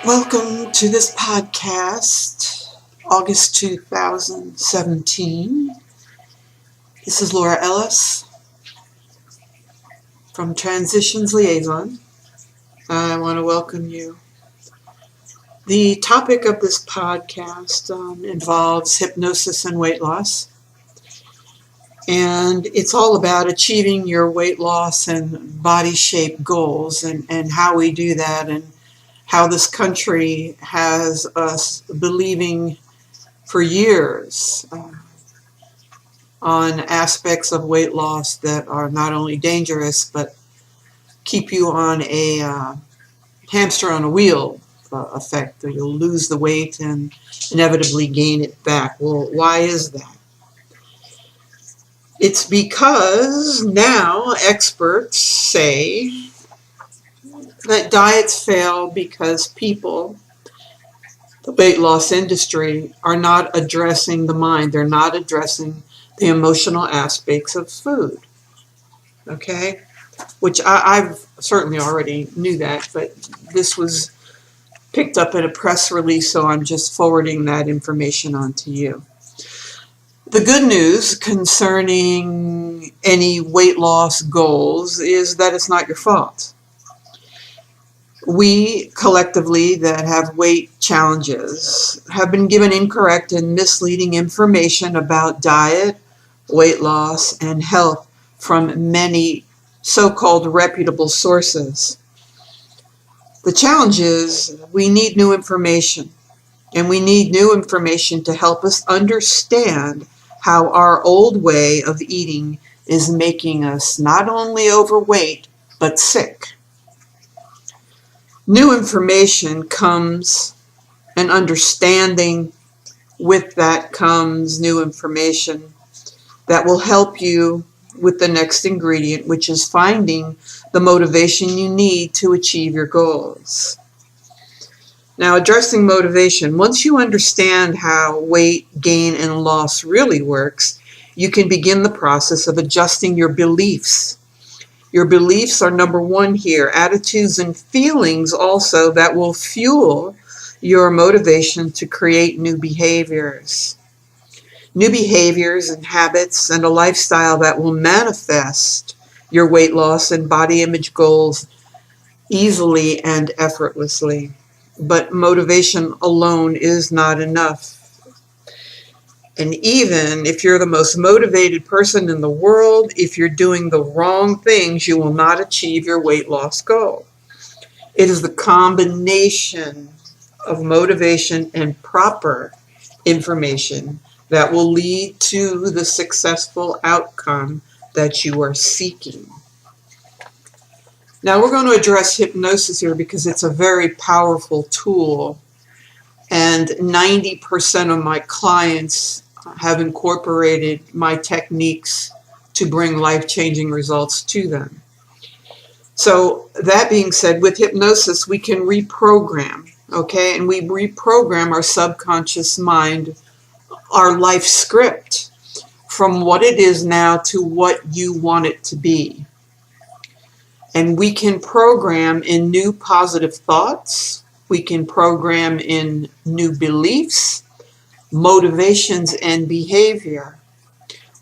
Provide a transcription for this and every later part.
Welcome to this podcast, August 2017. This is Laura Ellis from Transitions Liaison. I want to welcome you. The topic of this podcast involves hypnosis and weight loss. And it's all about achieving your weight loss and body shape goals and how we do that, and how this country has us believing for years on aspects of weight loss that are not only dangerous but keep you on a hamster on a wheel effect. You'll lose the weight and inevitably gain it back. Well, why is that? It's because now experts say that diets fail because people, the weight loss industry, are not addressing the mind. They're not addressing the emotional aspects of food. Okay? Which I've certainly already knew that, but this was picked up in a press release, so I'm just forwarding that information on to you. The good news concerning any weight loss goals is that it's not your fault. We collectively that have weight challenges have been given incorrect and misleading information about diet, weight loss, and health from many so-called reputable sources. The challenge is we need new information, and we need new information to help us understand how our old way of eating is making us not only overweight, but sick. New information comes, and understanding with that comes new information that will help you with the next ingredient, which is finding the motivation you need to achieve your goals. Now, addressing motivation, once you understand how weight gain and loss really works, you can begin the process of adjusting your beliefs. Your beliefs are number one here. Attitudes and feelings also that will fuel your motivation to create new behaviors. New behaviors and habits and a lifestyle that will manifest your weight loss and body image goals easily and effortlessly. But motivation alone is not enough. And even if you're the most motivated person in the world, if you're doing the wrong things, you will not achieve your weight loss goal. It is the combination of motivation and proper information that will lead to the successful outcome that you are seeking. Now, we're going to address hypnosis here because it's a very powerful tool, and 90% of my clients have incorporated my techniques to bring life-changing results to them. So that being said, with hypnosis, we can reprogram, okay? And we reprogram our subconscious mind, our life script, from what it is now to what you want it to be. And we can program in new positive thoughts. We can program in new beliefs, motivations, and behavior.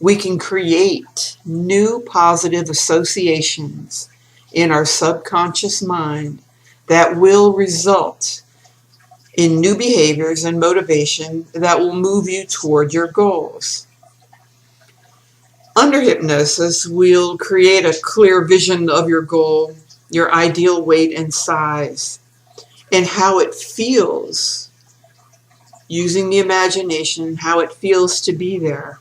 We can create new positive associations in our subconscious mind that will result in new behaviors and motivation that will move you toward your goals. Under hypnosis, we'll create a clear vision of your goal, your ideal weight and size, and how it feels, using the imagination, how it feels to be there,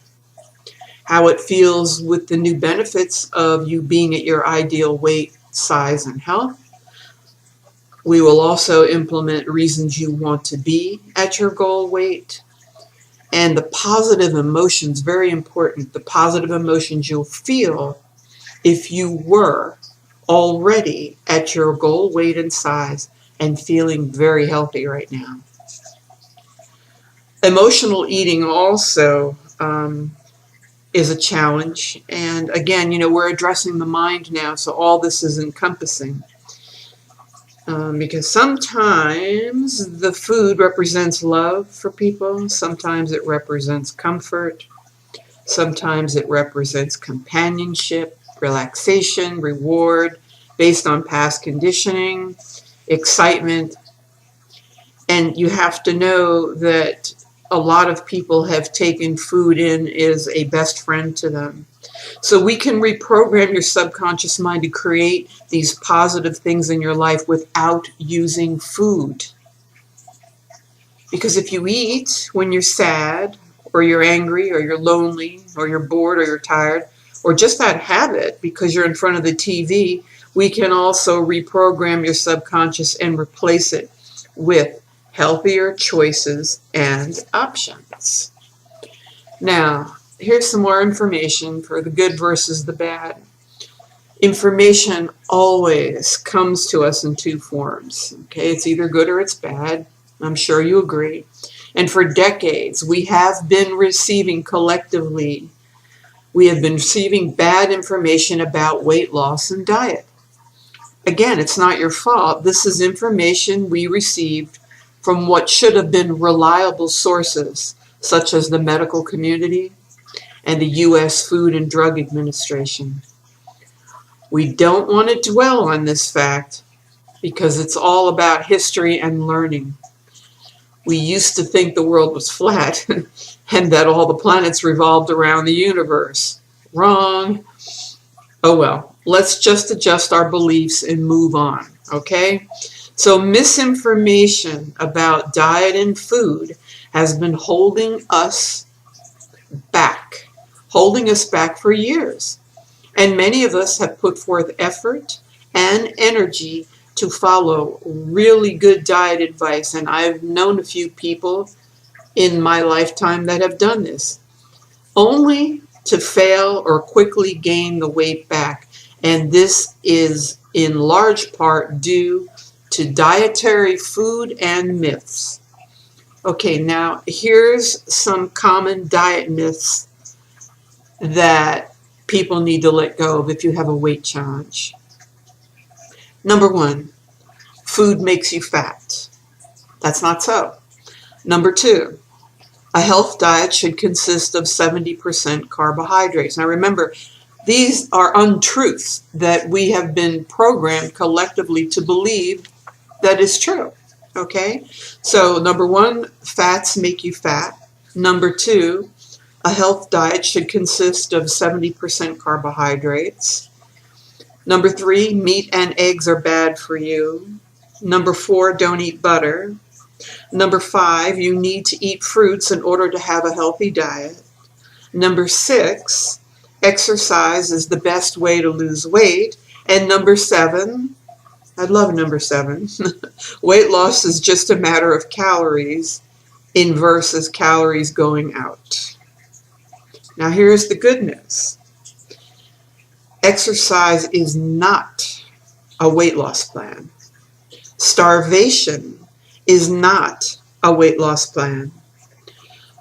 how it feels with the new benefits of you being at your ideal weight, size, and health. We will also implement reasons you want to be at your goal weight, and the positive emotions, very important, the positive emotions you'll feel if you were already at your goal weight and size and feeling very healthy right now. Emotional eating also is a challenge. And again, we're addressing the mind now, so all this is encompassing. Because sometimes the food represents love for people, sometimes it represents comfort, sometimes it represents companionship, relaxation, reward, based on past conditioning, excitement. And you have to know that a lot of people have taken food in as a best friend to them. So we can reprogram your subconscious mind to create these positive things in your life without using food. Because if you eat when you're sad, or you're angry, or you're lonely, or you're bored, or you're tired, or just that habit because you're in front of the TV, we can also reprogram your subconscious and replace it with healthier choices and options. Now, here's some more information for the good versus the bad. Information always comes to us in two forms. Okay, it's either good or it's bad. I'm sure you agree. And for decades, we have been receiving collectively, we have been receiving bad information about weight loss and diet. Again, it's not your fault. This is information we received from what should have been reliable sources, such as the medical community and the U.S. Food and Drug Administration. We don't want to dwell on this fact because it's all about history and learning. We used to think the world was flat and that all the planets revolved around the universe. Wrong. Oh well, let's just adjust our beliefs and move on, okay? So misinformation about diet and food has been holding us back for years. And many of us have put forth effort and energy to follow really good diet advice. And I've known a few people in my lifetime that have done this, only to fail or quickly gain the weight back. And this is in large part due to dietary food and myths. Okay, now here's some common diet myths that people need to let go of if you have a weight challenge. Number one, food makes you fat. That's not so. Number two, a health diet should consist of 70% carbohydrates. Now remember, these are untruths that we have been programmed collectively to believe that is true. Okay? So number one, fats make you fat. Number two, a health diet should consist of 70% carbohydrates. Number three, meat and eggs are bad for you. Number four, don't eat butter. Number five, you need to eat fruits in order to have a healthy diet. Number six, exercise is the best way to lose weight. And number seven, I love number seven, weight loss is just a matter of calories in versus calories going out. Now here's the good news. Exercise is not a weight loss plan. Starvation is not a weight loss plan.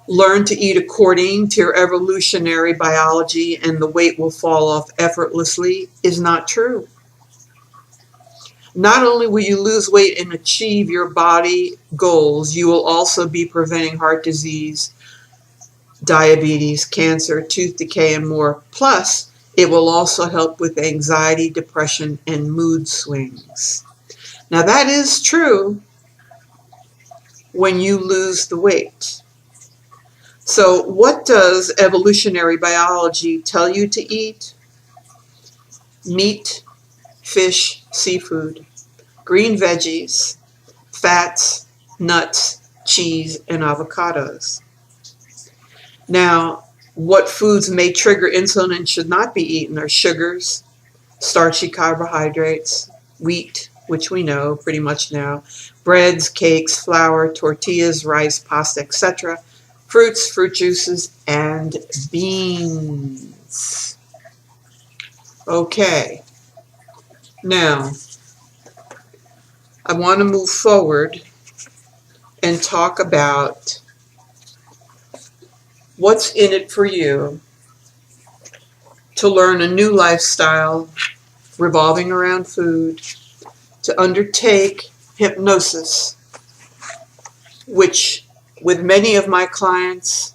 Learn to eat according to your evolutionary biology and the weight will fall off effortlessly is not true. Not only will you lose weight and achieve your body goals, you will also be preventing heart disease, diabetes, cancer, tooth decay, and more. Plus, it will also help with anxiety, depression, and mood swings. Now, that is true when you lose the weight. So, what does evolutionary biology tell you to eat? Meat, fish, seafood, green veggies, fats, nuts, cheese, and avocados. Now, what foods may trigger insulin and should not be eaten are sugars, starchy carbohydrates, wheat, which we know pretty much now, breads, cakes, flour, tortillas, rice, pasta, etc., fruits, fruit juices, and beans. Okay. Now, I want to move forward and talk about what's in it for you to learn a new lifestyle revolving around food to undertake hypnosis, which with many of my clients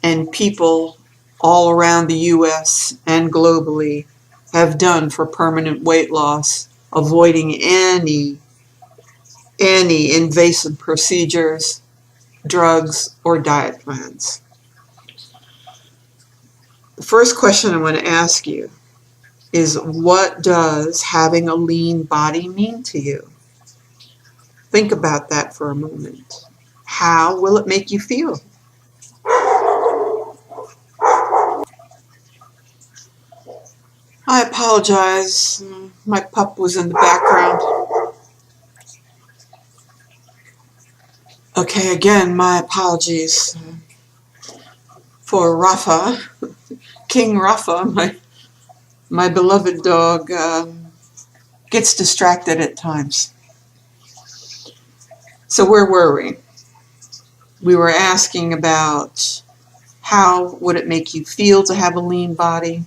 and people all around the US and globally have done for permanent weight loss, avoiding any invasive procedures, drugs, or diet plans. The first question I want to ask you is, what does having a lean body mean to you? Think about that for a moment. How will it make you feel? I apologize. My pup was in the background. Okay, again, my apologies for Rafa, King Rafa, my beloved dog, gets distracted at times. So where were we? We were asking about how would it make you feel to have a lean body?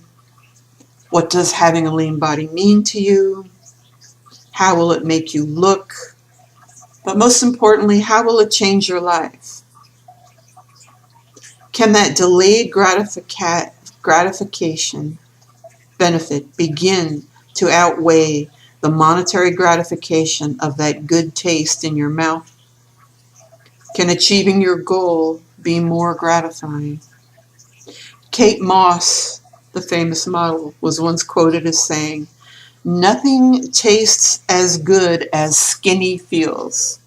What does having a lean body mean to you? How will it make you look? But most importantly, how will it change your life? Can that delayed gratification benefit begin to outweigh the monetary gratification of that good taste in your mouth? Can achieving your goal be more gratifying? Kate Moss, the famous model, was once quoted as saying, "Nothing tastes as good as skinny feels."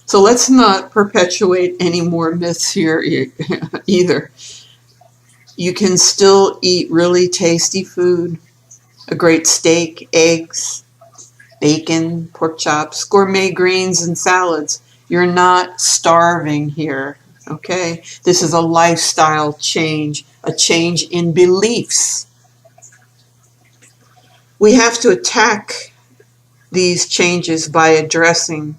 So let's not perpetuate any more myths here either. You can still eat really tasty food, a great steak, eggs, bacon, pork chops, gourmet greens, and salads. You're not starving here, okay? This is a lifestyle change, a change in beliefs. We have to attack these changes by addressing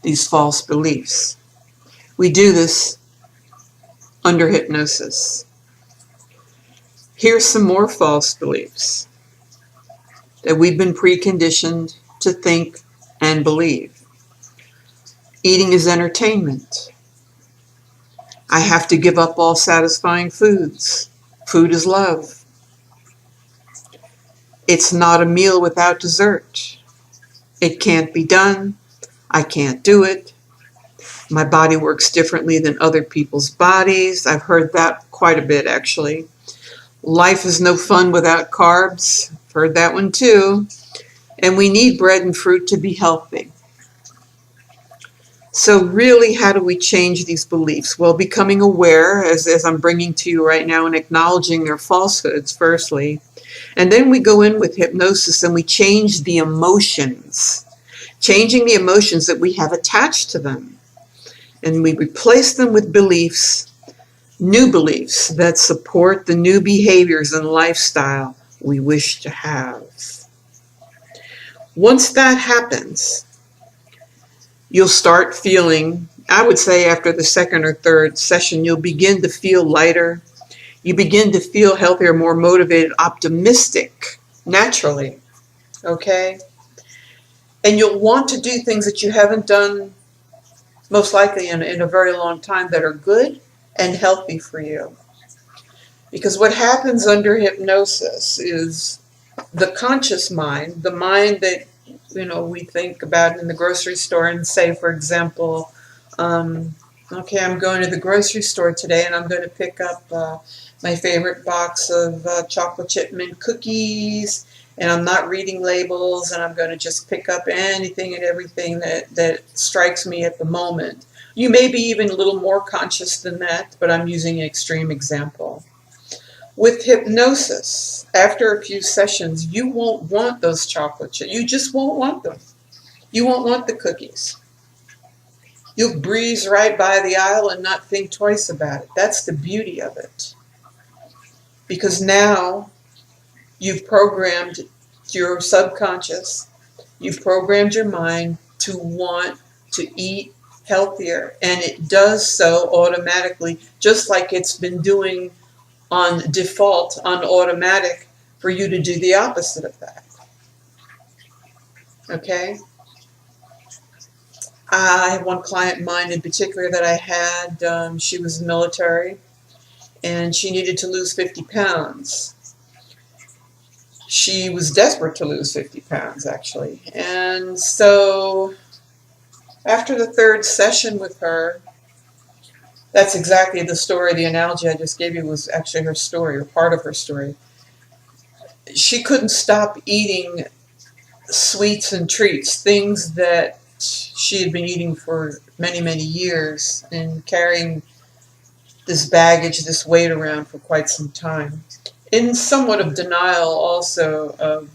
these false beliefs. We do this under hypnosis. Here's some more false beliefs that we've been preconditioned to think and believe. Eating is entertainment. I have to give up all satisfying foods. Food is love. It's not a meal without dessert. It can't be done. I can't do it. My body works differently than other people's bodies. I've heard that quite a bit, actually. Life is no fun without carbs. I've heard that one too. And we need bread and fruit to be healthy. So really, how do we change these beliefs? Well, becoming aware, as I'm bringing to you right now, and acknowledging their falsehoods, firstly. And then we go in with hypnosis and we change the emotions. Changing the emotions that we have attached to them. And we replace them with beliefs, new beliefs that support the new behaviors and lifestyle we wish to have. Once that happens, you'll start feeling, I would say after the second or third session, you'll begin to feel lighter. You begin to feel healthier, more motivated, optimistic, naturally, okay? And you'll want to do things that you haven't done, most likely in a very long time, that are good and healthy for you. Because what happens under hypnosis is the conscious mind, the mind that we think about in the grocery store and say, for example, okay, I'm going to the grocery store today and I'm going to pick up my favorite box of chocolate chip mint cookies, and I'm not reading labels, and I'm going to just pick up anything and everything that strikes me at the moment. You may be even a little more conscious than that, but I'm using an extreme example. With hypnosis, after a few sessions, you won't want those chocolate chips. You just won't want them. You won't want the cookies. You'll breeze right by the aisle and not think twice about it. That's the beauty of it. Because now you've programmed your subconscious, you've programmed your mind to want to eat healthier. And it does so automatically, just like it's been doing on default, on automatic, for you to do the opposite of that. Okay? I have one client in mind in particular that I had. She was military, and she needed to lose 50 pounds. She was desperate to lose 50 pounds, actually. And so after the third session with her, that's exactly the story. The analogy I just gave you was actually her story, or part of her story. She couldn't stop eating sweets and treats, things that she had been eating for many, many years and carrying this baggage, this weight around for quite some time. In somewhat of denial also of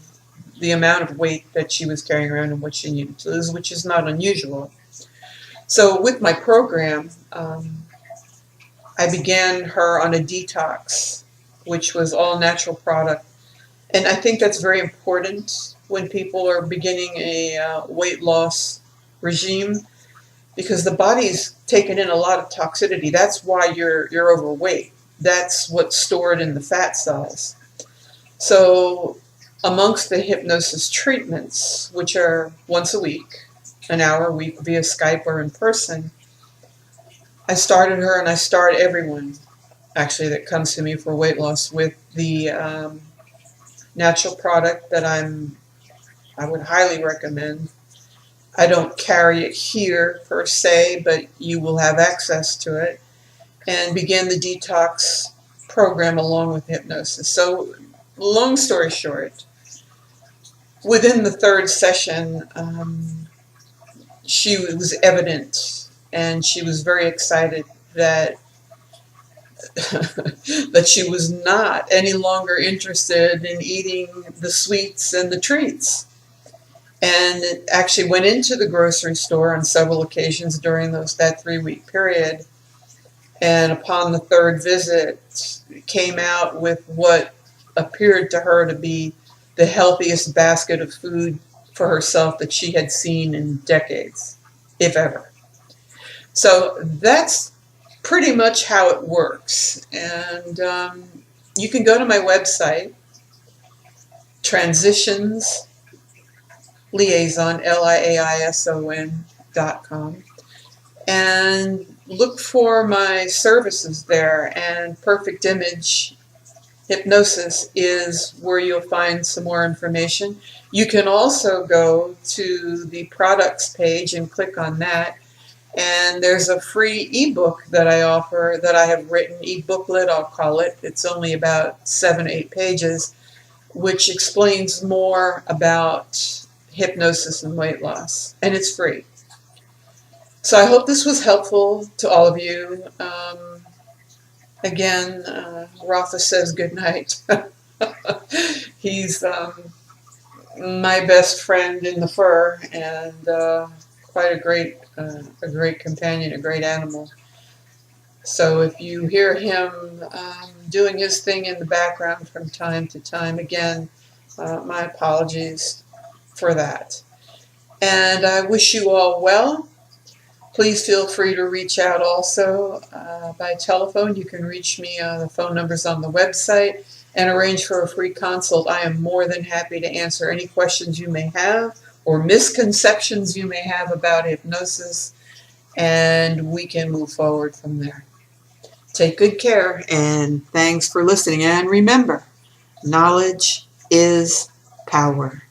the amount of weight that she was carrying around and what she needed to lose, which is not unusual. So with my program, I began her on a detox, which was all natural product. And I think that's very important when people are beginning a weight loss regime, because the body's taken in a lot of toxicity. That's why you're overweight. That's what's stored in the fat cells. So amongst the hypnosis treatments, which are once a week, an hour a week via Skype or in person, I started her, and I start everyone actually that comes to me for weight loss with the natural product that I would highly recommend. I don't carry it here per se, but you will have access to it, and begin the detox program along with hypnosis. So long story short, within the third session, she was evident, and she was very excited that that she was not any longer interested in eating the sweets and the treats. And it actually went into the grocery store on several occasions during that 3-week period. And upon the third visit, came out with what appeared to her to be the healthiest basket of food for herself that she had seen in decades, if ever. So that's pretty much how it works. And you can go to my website, Transitions Liaison, liaison.com, and look for my services there. And Perfect Image Hypnosis is where you'll find some more information. You can also go to the products page and click on that. And there's a free ebook that I offer that I have written, e-booklet I'll call it. It's only about 7-8 pages, which explains more about hypnosis and weight loss. And it's free. So I hope this was helpful to all of you. Again, Rafa says good night. He's my best friend in the fur, and quite a great companion, a great animal. So if you hear him doing his thing in the background from time to time, again, my apologies for that. And I wish you all well. Please feel free to reach out also by telephone. You can reach me on the phone numbers on the website and arrange for a free consult. I am more than happy to answer any questions you may have or misconceptions you may have about hypnosis, and we can move forward from there. Take good care, and thanks for listening. And remember, knowledge is power.